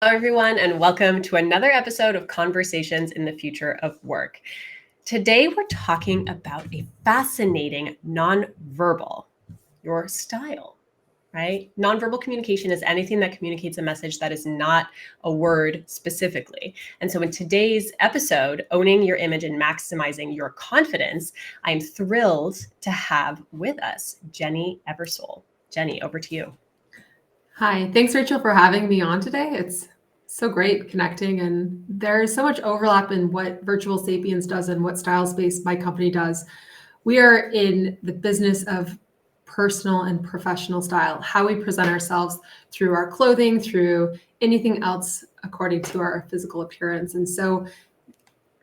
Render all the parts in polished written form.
Hello, everyone, and welcome to another episode of Conversations in the Future of Work. Today, we're talking about a fascinating nonverbal, your style, right? Nonverbal communication is anything that communicates a message that is not a word specifically. And so in today's episode, Owning Your Image and Maximizing Your Confidence, I'm thrilled to have with us Hill Eversole. Jenny, over to you. Hi, thanks Rachel for having me on today. It's so great connecting, and there's so much overlap in what Virtual Sapiens does and what Style Space, my company, does. We are in the business of personal and professional style, how we present ourselves through our clothing, through anything else according to our physical appearance. And so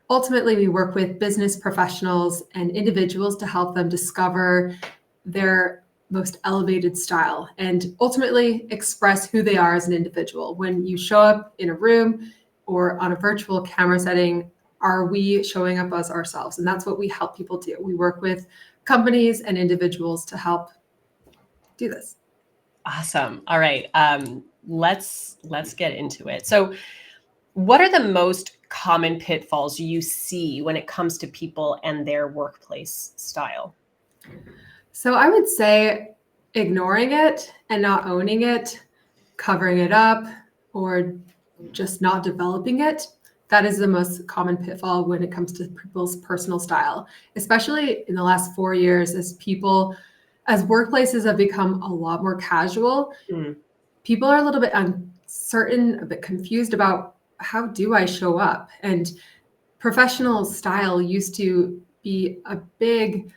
ultimately, we work with business professionals and individuals to help them discover their most elevated style and ultimately express who they are as an individual. When you show up in a room or on a virtual camera setting, are we showing up as ourselves? And that's what we help people do. We work with companies and individuals to help do this. Awesome. All right. Let's get into it. So, what are the most common pitfalls you see when it comes to people and their workplace style? So I would say ignoring it and not owning it, covering it up, or just not developing it. That is the most common pitfall when it comes to people's personal style, especially in the last 4 years as workplaces have become a lot more casual. People are a little bit uncertain, a bit confused about how do I show up? And professional style used to be a big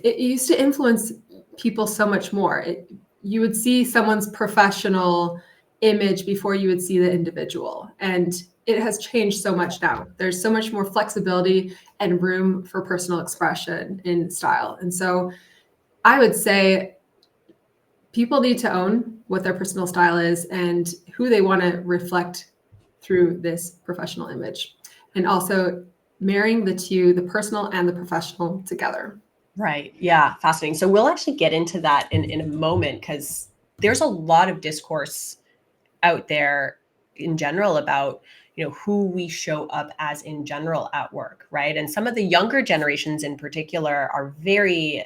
it used to influence people so much more. You would see someone's professional image before you would see the individual. And it has changed so much now. There's so much more flexibility and room for personal expression in style. And so I would say people need to own what their personal style is and who they want to reflect through this professional image. And also marrying the two, the personal and the professional, together. Right. Yeah. Fascinating. So we'll actually get into that in a moment, because there's a lot of discourse out there in general about, who we show up as in general at work. Right. And some of the younger generations in particular are very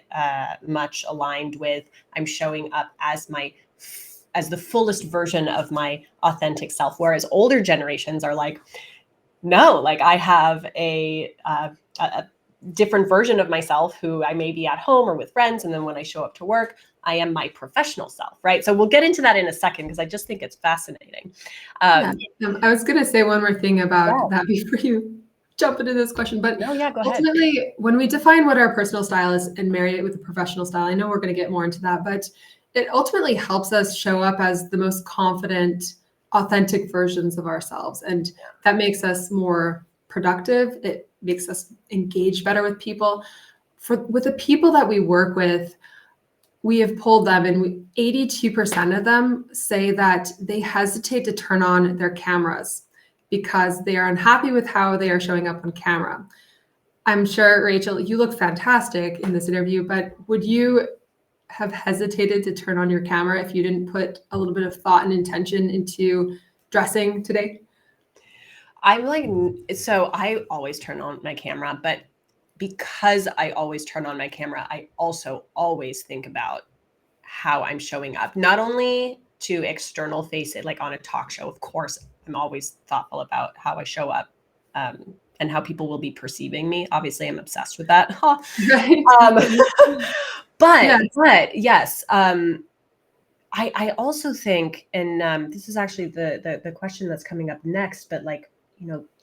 much aligned with, I'm showing up as the fullest version of my authentic self. Whereas older generations are like, no, like I have a different version of myself who I may be at home or with friends. And then when I show up to work, I am my professional self, right? So we'll get into that in a second, because I just think it's fascinating. I was going to say one more thing about that before you jump into this question. But go ahead. Ultimately, when we define what our personal style is and marry it with a professional style, I know we're going to get more into that, but it ultimately helps us show up as the most confident, authentic versions of ourselves. And that makes us more productive. It makes us engage better with people. With the people that we work with, we have polled them, and 82% of them say that they hesitate to turn on their cameras because they are unhappy with how they are showing up on camera. I'm sure, Rachel, you look fantastic in this interview, but would you have hesitated to turn on your camera if you didn't put a little bit of thought and intention into dressing today? So I always turn on my camera, but because I always turn on my camera, I also always think about how I'm showing up, not only to external face it, like on a talk show. Of course, I'm always thoughtful about how I show up and how people will be perceiving me. Obviously, I'm obsessed with that. Right. But yes, I also think, and this is actually the question that's coming up next, but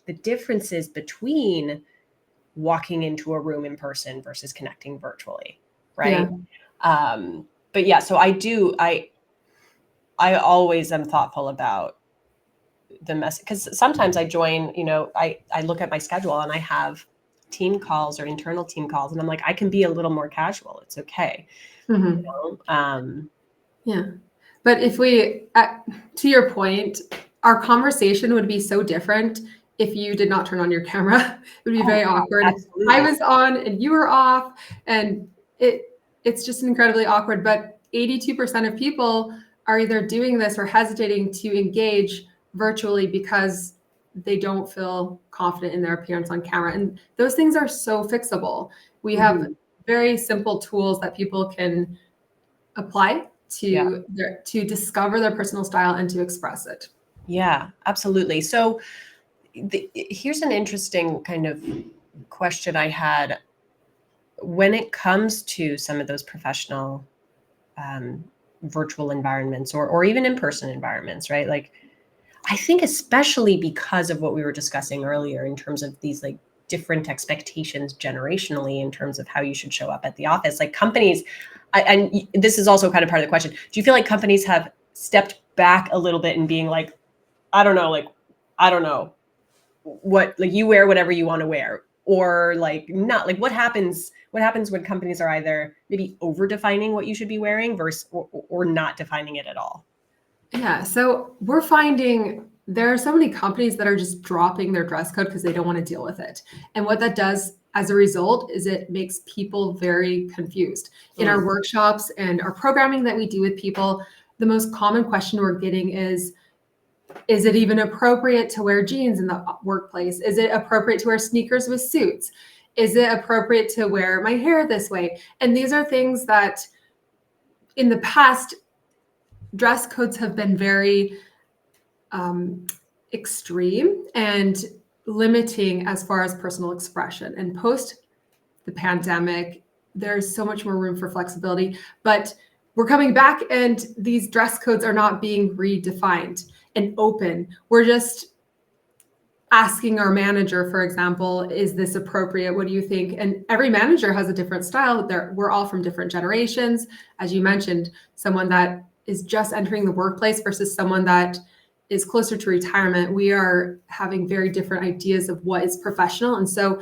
the differences between walking into a room in person versus connecting virtually, right? But yeah, so I always am thoughtful about the message, because sometimes I join, I look at my schedule and I have team calls or internal team calls, and I'm like, I can be a little more casual. It's okay. Yeah. But if to your point, our conversation would be so different if you did not turn on your camera. It would be very awkward. Absolutely. I was on and you were off, and it's just incredibly awkward. But 82% of people are either doing this or hesitating to engage virtually because they don't feel confident in their appearance on camera. And those things are so fixable. We have very simple tools that people can apply to to discover their personal style and to express it. Yeah, absolutely. So here's an interesting kind of question I had. When it comes to some of those professional virtual environments or even in-person environments, right? Like, I think especially because of what we were discussing earlier in terms of these like different expectations generationally in terms of how you should show up at the office, like companies, and this is also kind of part of the question. Do you feel like companies have stepped back a little bit and being like, I don't know what, like you wear whatever you want to wear, or like not, like what happens when companies are either maybe over defining what you should be wearing versus or not defining it at all? Yeah, so we're finding there are so many companies that are just dropping their dress code because they don't want to deal with it. And what that does as a result is it makes people very confused. In our workshops and our programming that we do with people, the most common question we're getting is it even appropriate to wear jeans in the workplace? Is it appropriate to wear sneakers with suits? Is it appropriate to wear my hair this way? And these are things that in the past, dress codes have been very extreme and limiting as far as personal expression. And post the pandemic, there's so much more room for flexibility. But we're coming back and these dress codes are not being redefined and open. We're just asking our manager, for example, is this appropriate? What do you think? And every manager has a different style. We're all from different generations. As you mentioned, someone that is just entering the workplace versus someone that is closer to retirement. We are having very different ideas of what is professional. And so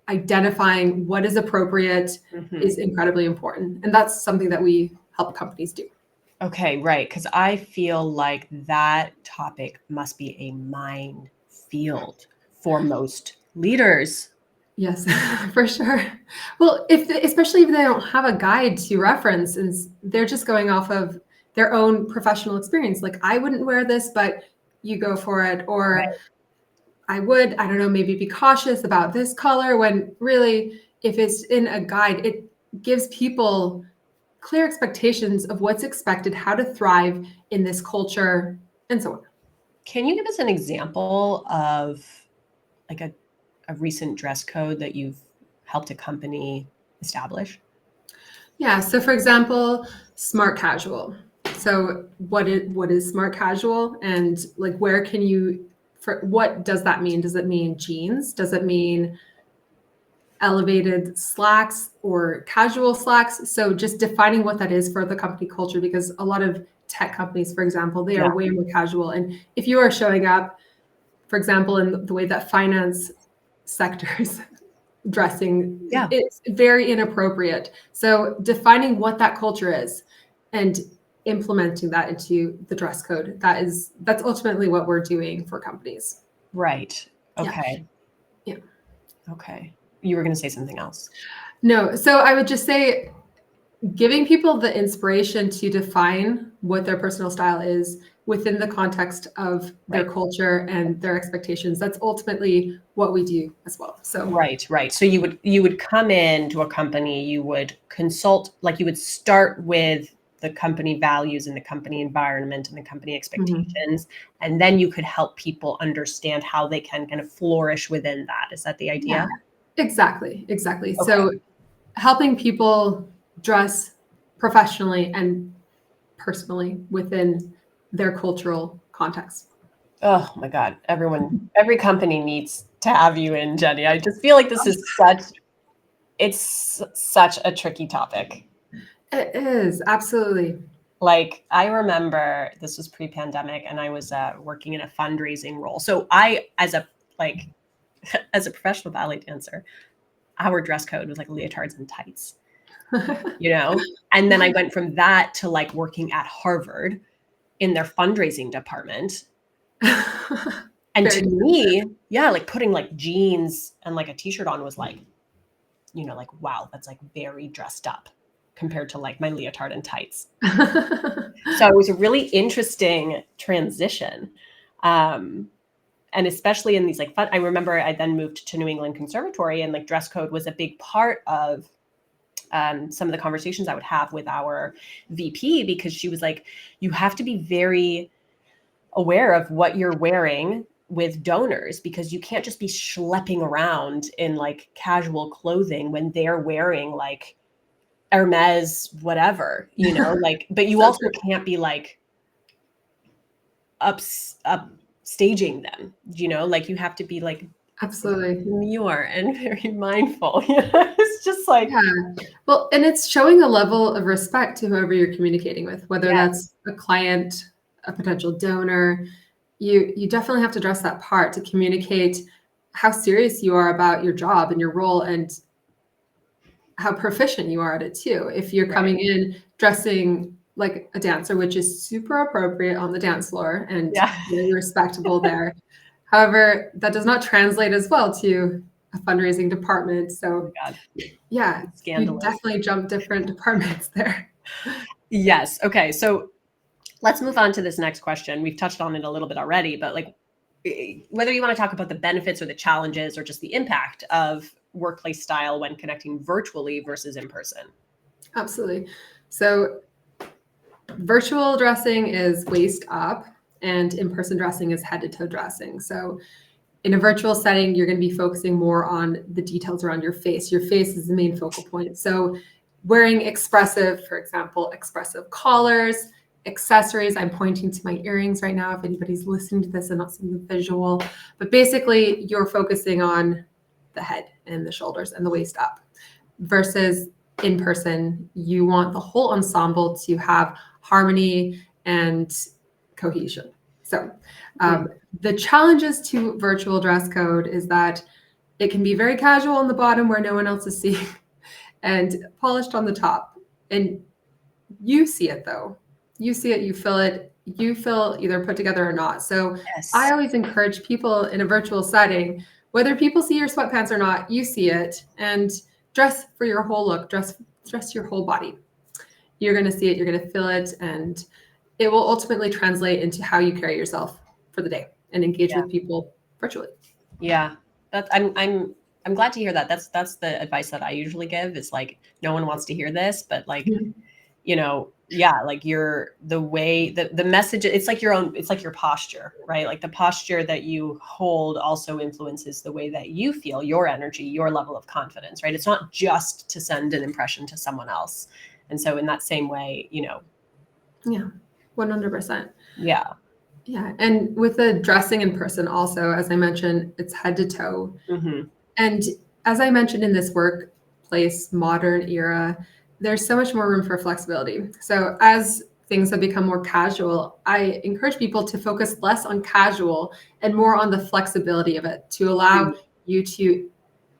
identifying what is appropriate is incredibly important. And that's something that we help companies do. Okay, right. Because I feel like that topic must be a minefield for most leaders. Yes, for sure. Well, especially if they don't have a guide to reference and they're just going off of their own professional experience. Like, I wouldn't wear this, but you go for it. Or Right. I would, I don't know, maybe be cautious about this color, when really, if it's in a guide, it gives people clear expectations of what's expected, how to thrive in this culture, and so on. Can you give us an example of like a recent dress code that you've helped a company establish? Yeah. So, for example, smart casual. So, what is smart casual, and like where can you? What does that mean? Does it mean jeans? Does it mean elevated slacks or casual slacks? So, just defining what that is for the company culture, because a lot of tech companies, for example, they are way more casual. And if you are showing up, for example, in the way that finance sectors dressing, it's very inappropriate. So defining what that culture is and implementing that into the dress code, that's ultimately what we're doing for companies. Right. Okay. Yeah. Okay. You were going to say something else. No. So I would just say giving people the inspiration to define what their personal style is within the context of their culture and their expectations. That's ultimately what we do as well. So right. So you would come into a company, you would consult, like you would start with the company values and the company environment and the company expectations, and then you could help people understand how they can kind of flourish within that. Is that the idea? Yeah, exactly. Okay. So helping people dress professionally and personally within their cultural context. Oh my God. Every company needs to have you in, Jenny. I just feel like this is such a tricky topic. It is, absolutely. Like, I remember this was pre-pandemic and I was working in a fundraising role. So I, as a professional ballet dancer, our dress code was like leotards and tights, and then I went from that to like working at Harvard in their fundraising department. And to me, like putting like jeans and like a t-shirt on was like, like, wow, that's like very dressed up compared to like my leotard and tights. So it was a really interesting transition. And especially in these like fun, I remember I then moved to New England Conservatory, and like dress code was a big part of some of the conversations I would have with our VP, because she was like, you have to be very aware of what you're wearing with donors, because you can't just be schlepping around in like casual clothing when they're wearing like Hermes, whatever, you know, like, but you also can't be like up staging them, you know, like you have to be like Absolutely demure and very mindful. You know? It's just like, yeah. Well, and it's showing a level of respect to whoever you're communicating with, whether that's a client, a potential donor. You definitely have to dress that part to communicate how serious you are about your job and your role, and how proficient you are at it too. If you're coming in dressing like a dancer, which is super appropriate on the dance floor and very respectable there. However, that does not translate as well to a fundraising department. So yeah, you definitely jump different departments there. Yes. Okay. So let's move on to this next question. We've touched on it a little bit already, but like whether you want to talk about the benefits or the challenges or just the impact of workplace style when connecting virtually versus in person. Absolutely. So virtual dressing is waist up, and in-person dressing is head to toe dressing. So in a virtual setting, you're going to be focusing more on the details around your face. Your face is the main focal point. So wearing expressive, for example, expressive collars, accessories. I'm pointing to my earrings right now if anybody's listening to this and not seeing the visual. But basically, you're focusing on the head and the shoulders and the waist up. Versus in person, you want the whole ensemble to have harmony and cohesion. So the challenges to virtual dress code is that it can be very casual on the bottom where no one else is seeing, and polished on the top. And you see it though. You see it, you feel it, you feel either put together or not. So I always encourage people in a virtual setting, whether people see your sweatpants or not, you see it, and dress for your whole look, dress your whole body. You're going to see it, you're going to feel it, and it will ultimately translate into how you carry yourself for the day and engage with people virtually. Yeah, I'm glad to hear that. That's the advice that I usually give, is like, no one wants to hear this, but like, you know, like the way the message, it's like your own, it's like your posture, right? Like the posture that you hold also influences the way that you feel, your energy, your level of confidence, right? It's not just to send an impression to someone else. And so in that same way, you know. Yeah, 100%. Yeah. Yeah. And with the dressing in person also, as I mentioned, it's head to toe. And as I mentioned, in this workplace modern era, there's so much more room for flexibility. So as things have become more casual, I encourage people to focus less on casual and more on the flexibility of it, to allow you to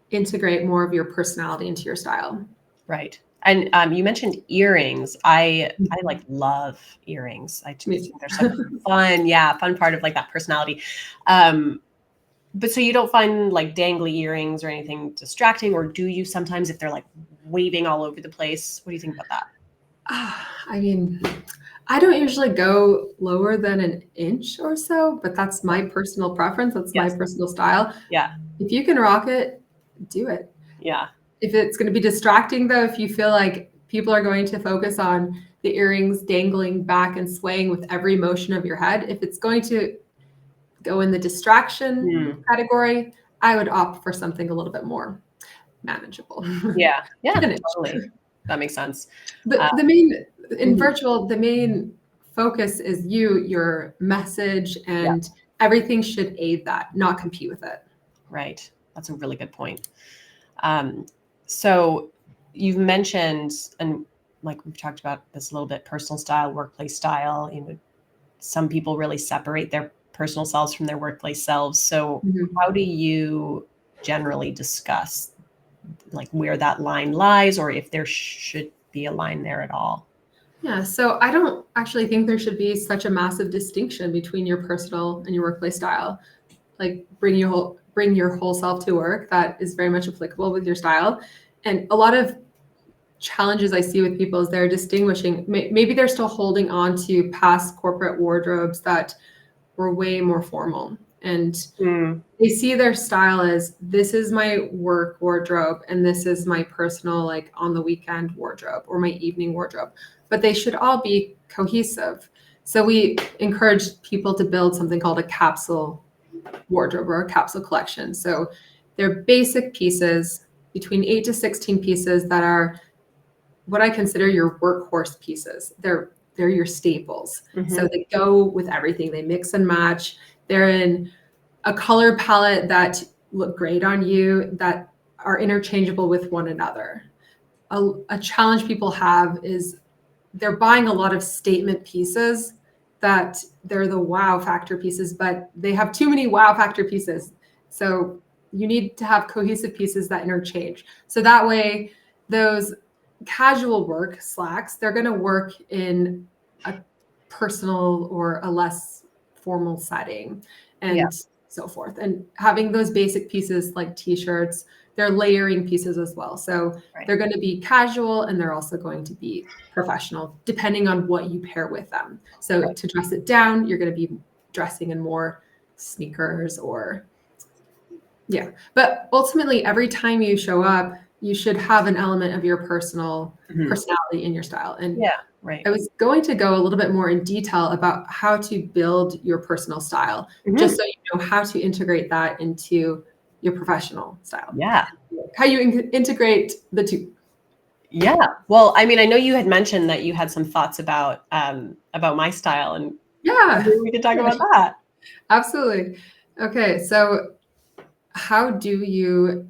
integrate more of your personality into your style. Right. And you mentioned earrings. I like love earrings. I just think they're so fun part of like that personality. But so you don't find like dangly earrings or anything distracting, or do you sometimes if they're like waving all over the place? What do you think about that? I mean, I don't usually go lower than an inch or so, but that's my personal preference. That's my personal style. Yeah. If you can rock it, do it. Yeah. If it's going to be distracting though, if you feel like people are going to focus on the earrings dangling back and swaying with every motion of your head, if it's going to go in the distraction category, I would opt for something a little bit more manageable. Yeah. Totally. That makes sense. But the main in virtual, the main focus is your message, and everything should aid that, not compete with it. Right. That's a really good point. So you've mentioned, and like we've talked about this a little bit, personal style, workplace style. You know, some people really separate their personal selves from their workplace selves. So how do you generally discuss like where that line lies, or if there should be a line there at all? Yeah, so I don't actually think there should be such a massive distinction between your personal and your workplace style. Like bring your whole self to work. That is very much applicable with your style. And a lot of challenges I see with people is they're distinguishing. Maybe they're still holding on to past corporate wardrobes that were way more formal. And they see their style as, this is my work wardrobe and this is my personal, like on the weekend wardrobe or my evening wardrobe. But they should all be cohesive. So we encourage people to build something called a capsule wardrobe or a capsule collection. So they're basic pieces, between 8 to 16 pieces, that are what I consider your workhorse pieces. They're your staples. So they go with everything. They mix and match. They're in a color palette that look great on you, that are interchangeable with one another. A challenge people have is they're buying a lot of statement pieces that they're the wow factor pieces, but they have too many wow factor pieces. So you need to have cohesive pieces that interchange. So that way, those casual work slacks, they're going to work in a personal or a less formal setting and so forth. And having those basic pieces like t-shirts, they're layering pieces as well. So they're going to be casual and they're also going to be professional, depending on what you pair with them. So to dress it down, you're going to be dressing in more sneakers or but ultimately every time you show up, you should have an element of your personal personality in your style. And I was going to go a little bit more in detail about how to build your personal style, just so you know how to integrate that into your professional style. How you integrate the two. Well, I mean, I know you had mentioned that you had some thoughts about my style, and maybe we could talk about that. Absolutely. Okay, so how do you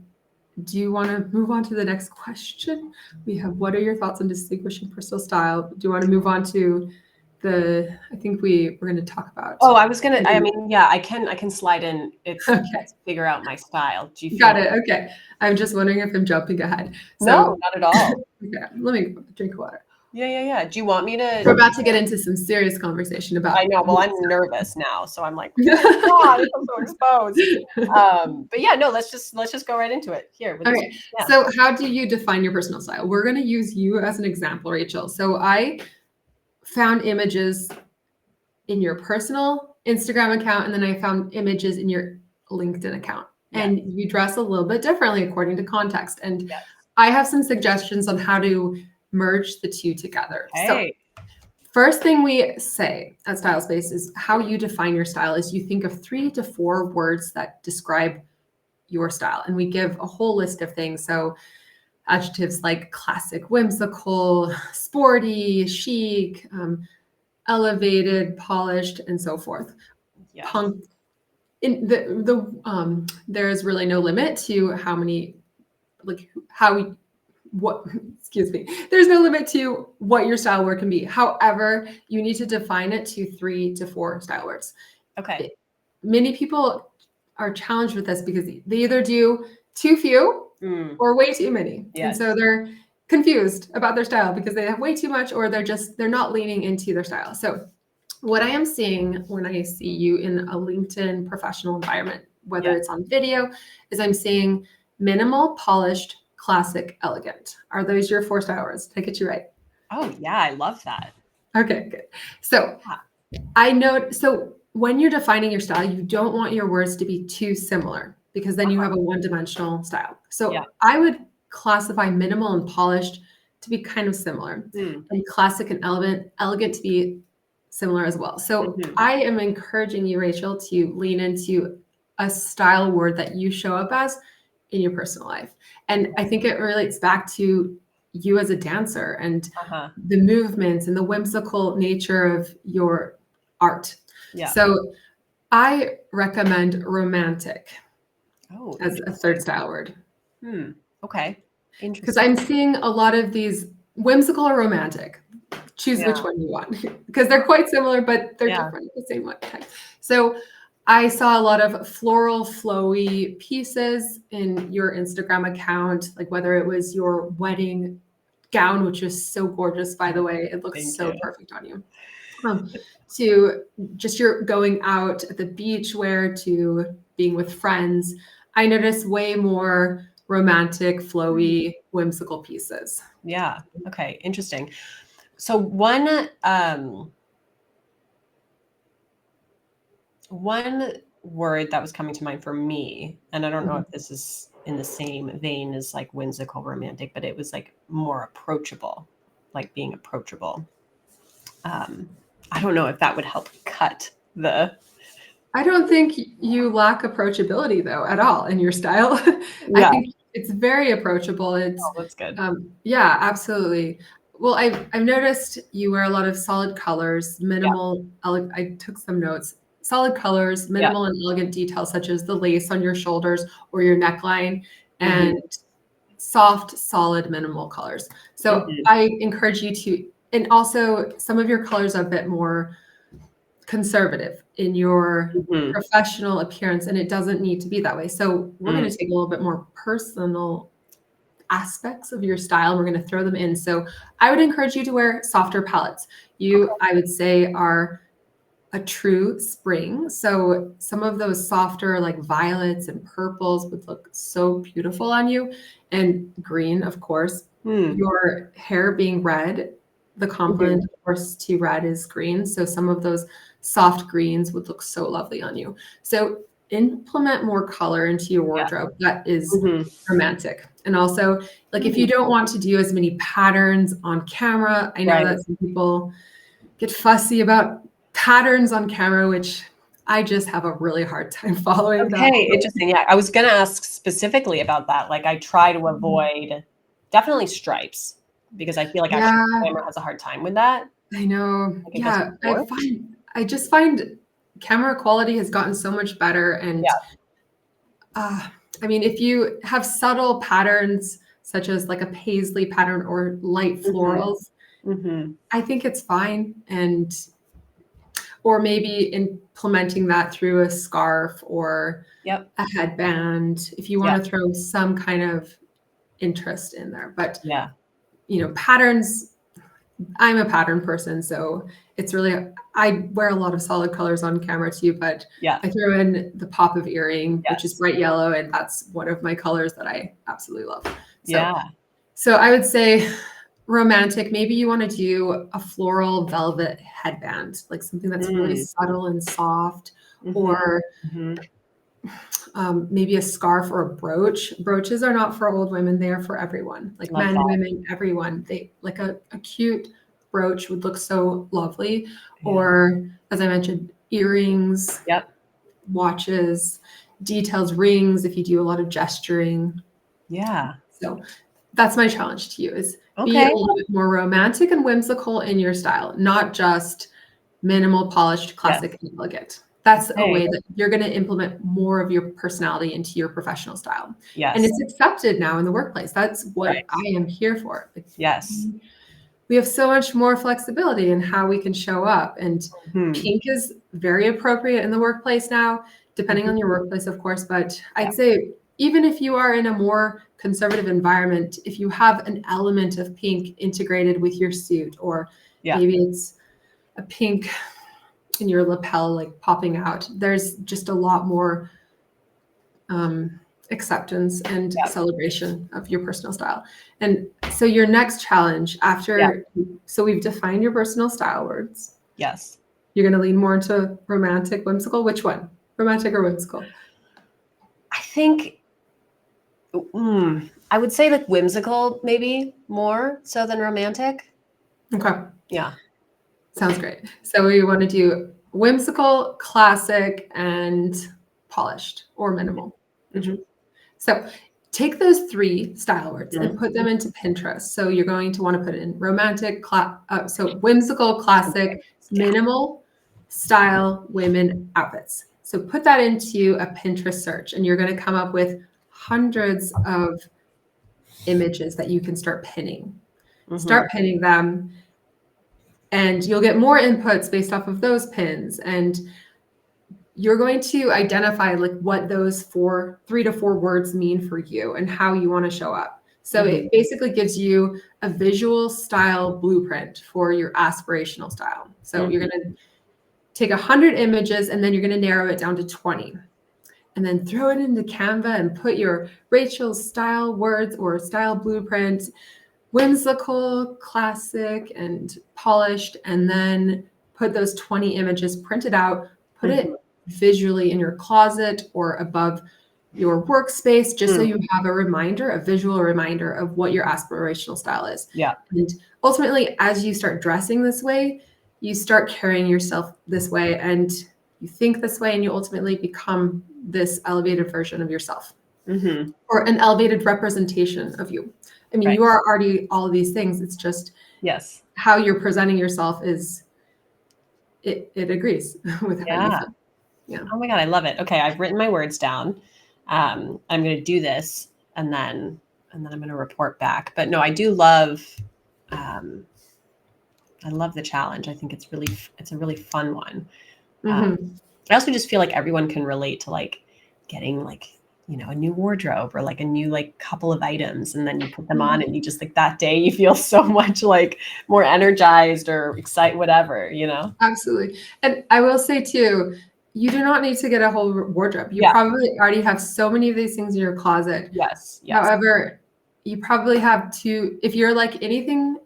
want to move on to the next question? We have, what are your thoughts on distinguishing personal style? Do you want to move on to I think we're going to talk about. Oh, I mean, I can slide in. It's figure out my style. Do you got it? Okay. I'm just wondering if I'm jumping ahead. No, not at all. Okay, let me drink water. Yeah. Do you want me to? We're about to get into some serious conversation about. I know. Well, I'm nervous now, so I'm like, oh God, I'm so exposed. But yeah, no. Let's just go right into it here. Okay. So, how do you define your personal style? We're going to use you as an example, Rachel. So, I found images in your personal Instagram account, and then I found images in your LinkedIn account, and you dress a little bit differently according to context. And I have some suggestions on how to merge the two together. So first thing we say at Style Space is how you define your style is you think of 3 to 4 words that describe your style. And we give a whole list of things. So adjectives like classic, whimsical, sporty, chic, elevated, polished, and so forth. Punk. In there is really no limit to how many, there's no limit to what your style word can be. However, you need to define it to 3 to 4 style words. Okay. Many people are challenged with this because they either do too few or way too many. And so they're confused about their style because they have way too much, or they're not leaning into their style. So what I am seeing when I see you in a LinkedIn professional environment, whether it's on video, is I'm seeing minimal, polished, classic, elegant. Are those your 4 style words? Did I get you right? Oh yeah, I love that. Okay, good. So I know, so when you're defining your style, you don't want your words to be too similar because then you have a one-dimensional style. So I would classify minimal and polished to be kind of similar, and classic and elegant to be similar as well. So I am encouraging you, Rachel, to lean into a style word that you show up as in your personal life. And I think it relates back to you as a dancer and the movements and the whimsical nature of your art. So I recommend romantic as a 3rd style word. Okay. Interesting. Because I'm seeing a lot of these whimsical or romantic. Choose which one you want because they're quite similar, but they're different at the same time. So I saw a lot of floral, flowy pieces in your Instagram account, like whether it was your wedding gown, which is so gorgeous, by the way. It looks so perfect on you. To just your going out at the beach wear to being with friends. I noticed way more romantic, flowy whimsical pieces. Yeah. Okay. Interesting. So one word that was coming to mind for me, and I don't know if this is in the same vein as like whimsical romantic, but it was like more approachable, like being approachable. I don't know if that would help cut the. I don't think you lack approachability though at all in your style. I Yeah. think it's very approachable. It's Oh, that's good. yeah, absolutely. Well, I've noticed you wear a lot of solid colors, minimal. I took some notes. Solid colors, minimal and elegant details such as the lace on your shoulders or your neckline, and soft, solid, minimal colors. So I encourage you to, and also some of your colors are a bit more conservative in your professional appearance, and it doesn't need to be that way. So we're going to take a little bit more personal aspects of your style. We're going to throw them in. So I would encourage you to wear softer palettes. I would say, are a true spring. So some of those softer like violets and purples would look so beautiful on you. And green, of course. Your hair being red, the complement, of course, to red is green. So some of those soft greens would look so lovely on you. So implement more color into your wardrobe. That is romantic. And also, like if you don't want to do as many patterns on camera, I know that some people get fussy about patterns on camera, which I just have a really hard time following that. Okay, interesting. Yeah, I was going to ask specifically about that. Like I try to avoid definitely stripes because I feel like actually the camera has a hard time with that. I know. Yeah, I just find camera quality has gotten so much better. And I mean, if you have subtle patterns such as like a paisley pattern or light florals, I think it's fine. And or maybe implementing that through a scarf or a headband if you want to throw some kind of interest in there. But patterns, I'm a pattern person, so it's really, I wear a lot of solid colors on camera too, but I throw in the pop of earring, which is bright yellow, and that's one of my colors that I absolutely love. So I would say romantic, maybe you want to do a floral velvet headband, like something that's really subtle and soft, or maybe a scarf or a brooch. Brooches are not for old women, they are for everyone, like men, women, everyone. They like a cute brooch would look so lovely. Or as I mentioned, earrings, watches, details, rings, if you do a lot of gesturing. So that's my challenge to you, is be a little bit more romantic and whimsical in your style, not just minimal, polished, classic, and elegant. That's a way that you're going to implement more of your personality into your professional style. And it's accepted now in the workplace. That's what I am here for. We have so much more flexibility in how we can show up. And pink is very appropriate in the workplace now, depending on your workplace, of course. But I'd say even if you are in a more conservative environment, if you have an element of pink integrated with your suit, or maybe it's a pink in your lapel, like popping out, there's just a lot more acceptance and celebration of your personal style. And so your next challenge after, so we've defined your personal style words. You're going to lean more into romantic, whimsical. Which one? Romantic or whimsical? I think I would say like whimsical, maybe more so than romantic. Okay. Yeah. Sounds great. So we want to do whimsical, classic, and polished or minimal. So take those three style words and put them into Pinterest. So you're going to want to put in romantic, so whimsical, classic, minimal style women outfits. So put that into a Pinterest search, and you're going to come up with hundreds of images that you can start pinning. Start pinning them, and you'll get more inputs based off of those pins. And you're going to identify like what those 3 to 4 words mean for you and how you want to show up. So it basically gives you a visual style blueprint for your aspirational style. So you're going to take 100 images, and then you're going to narrow it down to 20. and then throw it into Canva and put your Rachel style words or style blueprint, whimsical, classic, and polished, and then put those 20 images printed out, put it visually in your closet or above your workspace, just so you have a reminder, a visual reminder of what your aspirational style is. Yeah. And ultimately, as you start dressing this way, you start carrying yourself this way, and you think this way, and you ultimately become this elevated version of yourself, or an elevated representation of you. I mean, you are already all of these things. It's just how you're presenting yourself is it agrees with how you feel. Yeah. Oh my God, I love it. Okay, I've written my words down. I'm going to do this, and then I'm going to report back. But no, I do love. I love the challenge. I think it's a really fun one. I also just feel like everyone can relate to like getting like, you know, a new wardrobe or like a new like couple of items, and then you put them on and you just like that day you feel so much like more energized or excited, whatever, you know? Absolutely. And I will say too, you do not need to get a whole wardrobe. You probably already have so many of these things in your closet. Yes. However, you probably have to, if you're like anything,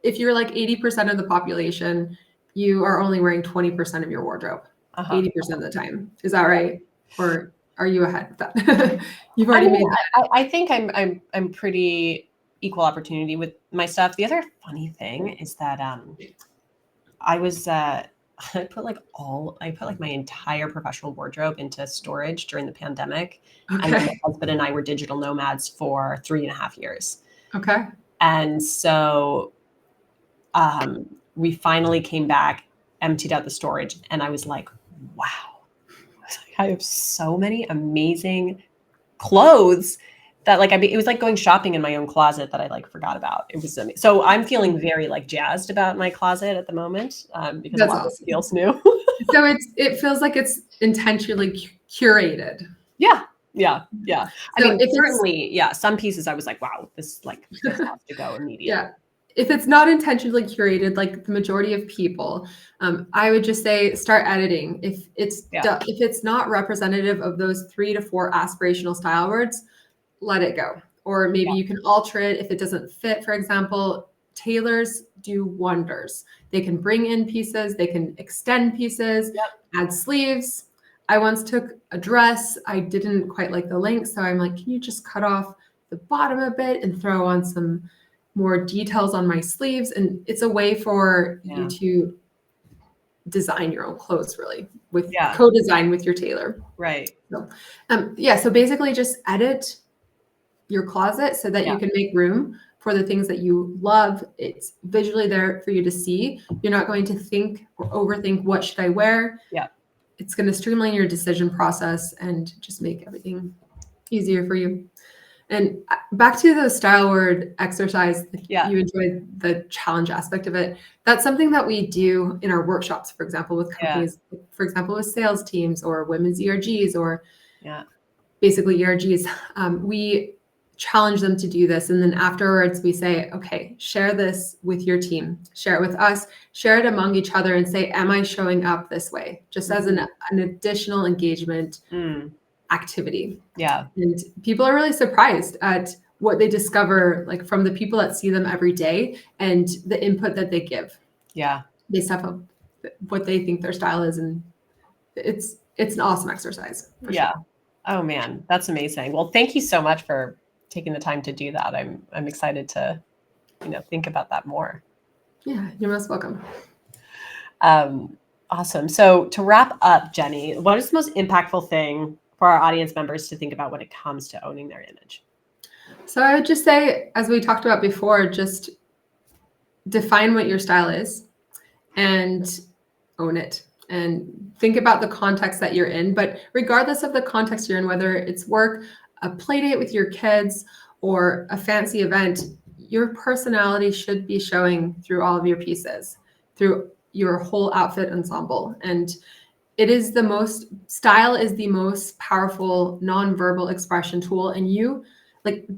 if you're like 80% of the population, you are only wearing 20% of your wardrobe, 80% of the time. Is that right? Or are you ahead of that? You've already made that. I think I'm pretty equal opportunity with my stuff. The other funny thing is that I was I put like my entire professional wardrobe into storage during the pandemic. And then my husband and I were digital nomads for 3.5 years. Okay. And so we finally came back, emptied out the storage, and I was like, wow, I have so many amazing clothes that like, it was like going shopping in my own closet that I like forgot about. It was amazing. So I'm feeling very like jazzed about my closet at the moment because a lot of it feels new. So it feels like it's intentionally curated. Yeah. I mean, certainly, some pieces I was like, wow, this has to go immediately. Yeah. If it's not intentionally curated, like the majority of people, I would just say start editing. If it's not representative of those 3 to 4 aspirational style words, let it go. Or maybe you can alter it if it doesn't fit. For example, tailors do wonders. They can bring in pieces, they can extend pieces, add sleeves. I once took a dress. I didn't quite like the length, so I'm like, can you just cut off the bottom a bit and throw on some more details on my sleeves? And it's a way for you to design your own clothes, really, with co-design with your tailor. Right. So, so basically just edit your closet so that you can make room for the things that you love. It's visually there for you to see. You're not going to think or overthink, what should I wear? Yeah. It's going to streamline your decision process and just make everything easier for you. And back to the style word exercise, you enjoyed the challenge aspect of it. That's something that we do in our workshops, for example, with companies, for example, with sales teams or women's ERGs or basically ERGs. We challenge them to do this. And then afterwards we say, okay, share this with your team, share it with us, share it among each other and say, am I showing up this way? Just as an additional engagement activity. Yeah. And people are really surprised at what they discover, like from the people that see them every day and the input that they give. Yeah. Based off of what they think their style is. And it's an awesome exercise. For sure. Oh man, that's amazing. Well, thank you so much for taking the time to do that. I'm excited to, think about that more. Yeah, you're most welcome. Awesome. So to wrap up, Jenny, what is the most impactful thing for our audience members to think about when it comes to owning their image? So I would just say, as we talked about before, just define what your style is and own it. And think about the context that you're in. But regardless of the context you're in, whether it's work, a play date with your kids, or a fancy event, your personality should be showing through all of your pieces, through your whole outfit ensemble. And style is the most powerful nonverbal expression tool. And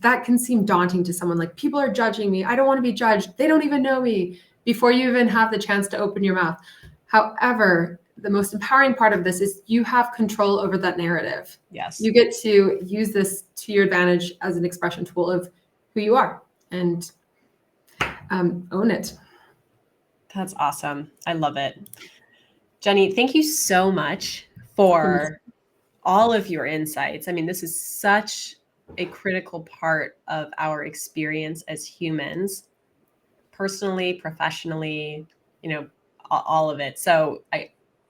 that can seem daunting to someone, like, people are judging me. I don't want to be judged. They don't even know me, before you even have the chance to open your mouth. However, the most empowering part of this is you have control over that narrative. Yes. You get to use this to your advantage as an expression tool of who you are, and own it. That's awesome. I love it. Jenny, thank you so much for all of your insights. I mean, this is such a critical part of our experience as humans, personally, professionally, all of it. So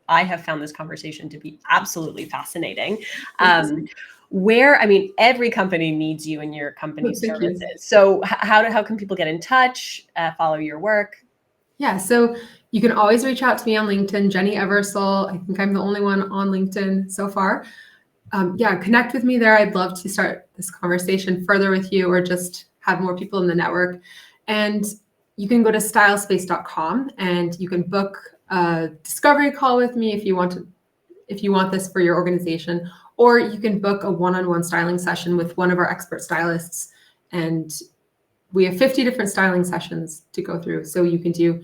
I have found this conversation to be absolutely fascinating. Every company needs you and your company's services. So how can people get in touch, follow your work? Yeah, so you can always reach out to me on LinkedIn, Jenny Eversole. I think I'm the only one on LinkedIn so far. Connect with me there. I'd love to start this conversation further with you, or just have more people in the network. And you can go to stylespace.com and you can book a discovery call with me if you want this for your organization, or you can book a one-on-one styling session with one of our expert stylists. And we have 50 different styling sessions to go through. So you can do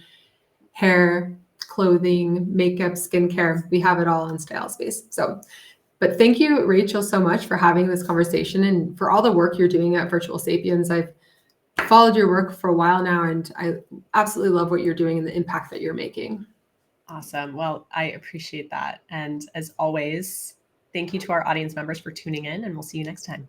hair, clothing, makeup, skincare. We have it all on StyleSpace. But thank you, Rachel, so much for having this conversation and for all the work you're doing at Virtual Sapiens. I've followed your work for a while now, and I absolutely love what you're doing and the impact that you're making. Awesome. Well, I appreciate that. And as always, thank you to our audience members for tuning in, and we'll see you next time.